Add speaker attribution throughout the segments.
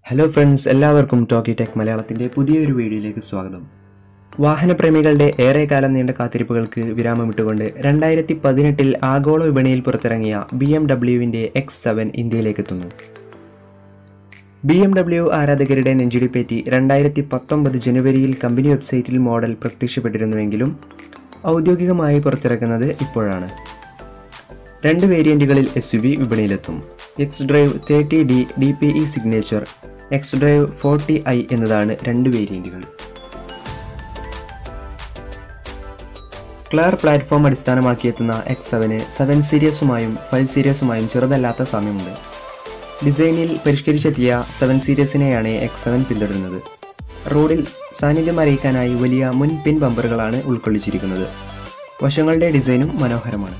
Speaker 1: Hello friends, എല്ലാവർക്കും talkie tech മലയാളത്തിന്റെ പുതിയൊരു വീഡിയോയിലേക്ക് സ്വാഗതം. വാഹനപ്രേമികളുടെ ഏറെക്കാലം നീണ്ട കാത്തിരിപ്പുകൾക്ക് വിരാമമിട്ടുകൊണ്ട് 2018-ൽ ആഗോള വിപണിയിൽ പുറത്തിറങ്ങിയ BMWന്റെ X7 ഇന്ത്യയിലേക്ക് എത്തുന്നു. BMW ആരാധകരുടെ നെഞ്ചിടിപ്പേറ്റി 2019 ജനുവരിയിൽ കമ്പനി വെബ്സൈറ്റിൽ മോഡൽ പ്രത്യക്ഷപ്പെട്ടിരുന്നുവെങ്കിലും ഔദ്യോഗികമായി പുറത്തിറക്കുന്നത് ഇപ്പോഴാണ്. രണ്ട് വേരിയന്റുകളിൽ SUV വിപണിയിലെത്തും. X-Drive 30D DPE signature, X-Drive 40i എന്നതാണ് രണ്ട് വേരിയന്റുകൾ. ക്ലാർ പ്ലാറ്റ്ഫോം അടിസ്ഥാനമാക്കിയെത്തുന്ന X7 7 സീരീസുമായും 5 സീരീസുമായും ചെറുതല്ലാത്ത സാമ്യമുണ്ട്. ഡിസൈനിൽ പരിഷ്കരിച്ചെത്തിയ 7 സീരീസിനെയാണ് X7 പിന്തുടരുന്നത്. റോഡിൽ സാന്നിധ്യം അറിയിക്കാനായി വലിയ മുൻ പിൻ ബമ്പറുകളാണ് ഉൾക്കൊള്ളിച്ചിരിക്കുന്നത്. വശങ്ങളുടെ ഡിസൈനും മനോഹരമാണ്.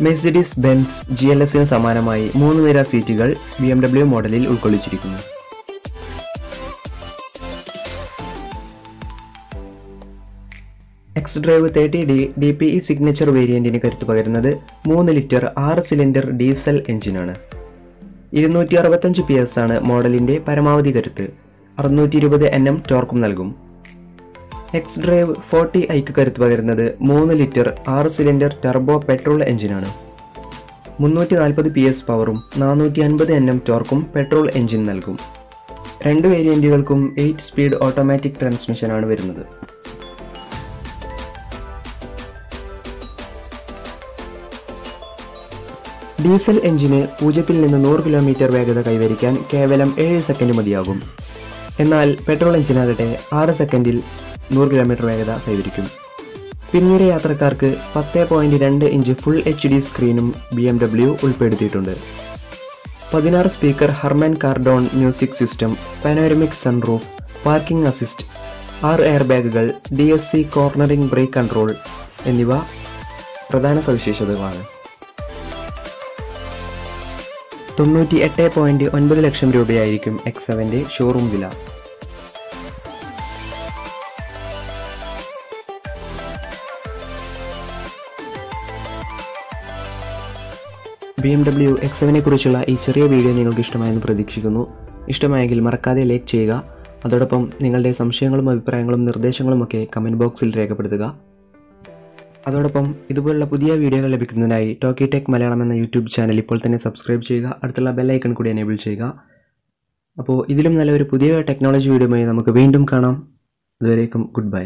Speaker 1: മെഴ്സിഡീസ് ബെൻസ് GLSന് സമാനമായി 3 നിര സീറ്റുകൾ BMW മോഡലിൽ ഉൾക്കൊള്ളിച്ചിരിക്കുന്നു. X-Drive 30D DPE സിഗ്നേച്ചർ വേരിയന്റിന് കരുത്തു പകരുന്നത് 3 ലിറ്റർ 6 സിലിണ്ടർ ഡീസൽ എഞ്ചിനാണ്. 265 PS ആണ് മോഡലിന്റെ പരമാവധി കരുത്ത്. 620 Nm ടോർക്കും നൽകും. X-Drive 40iക്ക് കരുത്ത് പകരുന്നത് 3 ലിറ്റർ 6 സിലിണ്ടർ ടർബോ പെട്രോൾ എഞ്ചിനാണ്. 340 PS പവറും 450 Nm ടോർക്കും പെട്രോൾ എഞ്ചിൻ നൽകും. രണ്ട് വേരിയന്റുകൾക്കും 8 സ്പീഡ് ഓട്ടോമാറ്റിക് ട്രാൻസ്മിഷനാണ് വരുന്നത്. ഡീസൽ എഞ്ചിന് 0 നിന്ന് 100 കിലോമീറ്റർ വേഗത കൈവരിക്കാൻ കേവലം 7 സെക്കൻഡ് മതിയാകും. എന്നാൽ പെട്രോൾ എഞ്ചിനാകട്ടെ 6 സെക്കൻഡിൽ 100 കിലോമീറ്റർ വേഗത കൈവരിക്കും. പിന്നീട് യാത്രക്കാർക്ക് 10.2 ഇഞ്ച് ഫുൾ HD സ്ക്രീനും BMW ഉൾപ്പെടുത്തിയിട്ടുണ്ട്. 16 speaker Harman Kardon music system, panoramic sunroof, parking assist, 6 air ബാഗുകൾ, DSC കോർണറിംഗ് ബ്രേക്ക് കൺട്രോൾ എന്നിവ പ്രധാന സവിശേഷതകളാണ്. 98.9 ലക്ഷം രൂപയായിരിക്കും X7ന്റെ ഷോറൂം വില. BMW X7നെ കുറിച്ചുള്ള ഈ ചെറിയ വീഡിയോ നിങ്ങൾക്ക് ഇഷ്ടമായെന്ന് പ്രതീക്ഷിക്കുന്നു. ഇഷ്ടമായെങ്കിൽ മറക്കാതെ ലൈക്ക് ചെയ്യുക. അതോടൊപ്പം നിങ്ങളുടെ സംശയങ്ങളും അഭിപ്രായങ്ങളും നിർദ്ദേശങ്ങളും ഒക്കെ കമൻറ്റ് ബോക്സിൽ രേഖപ്പെടുത്തുക. അതോടൊപ്പം ഇതുപോലുള്ള പുതിയ വീഡിയോകൾ ലഭിക്കുന്നതിനായി ടോക്കി ടെക് മലയാളം എന്ന യൂട്യൂബ് ചാനൽ ഇപ്പോൾ തന്നെ സബ്സ്ക്രൈബ് ചെയ്യുക. അടുത്തുള്ള ബെൽ ഐക്കൺ കൂടി എനേബിൾ ചെയ്യുക. അപ്പോൾ ഇതിലും നല്ലൊരു പുതിയ ടെക്നോളജി വീഡിയോയുമായി നമുക്ക് വീണ്ടും കാണാം. അതുവരേക്കും ഗുഡ് ബൈ.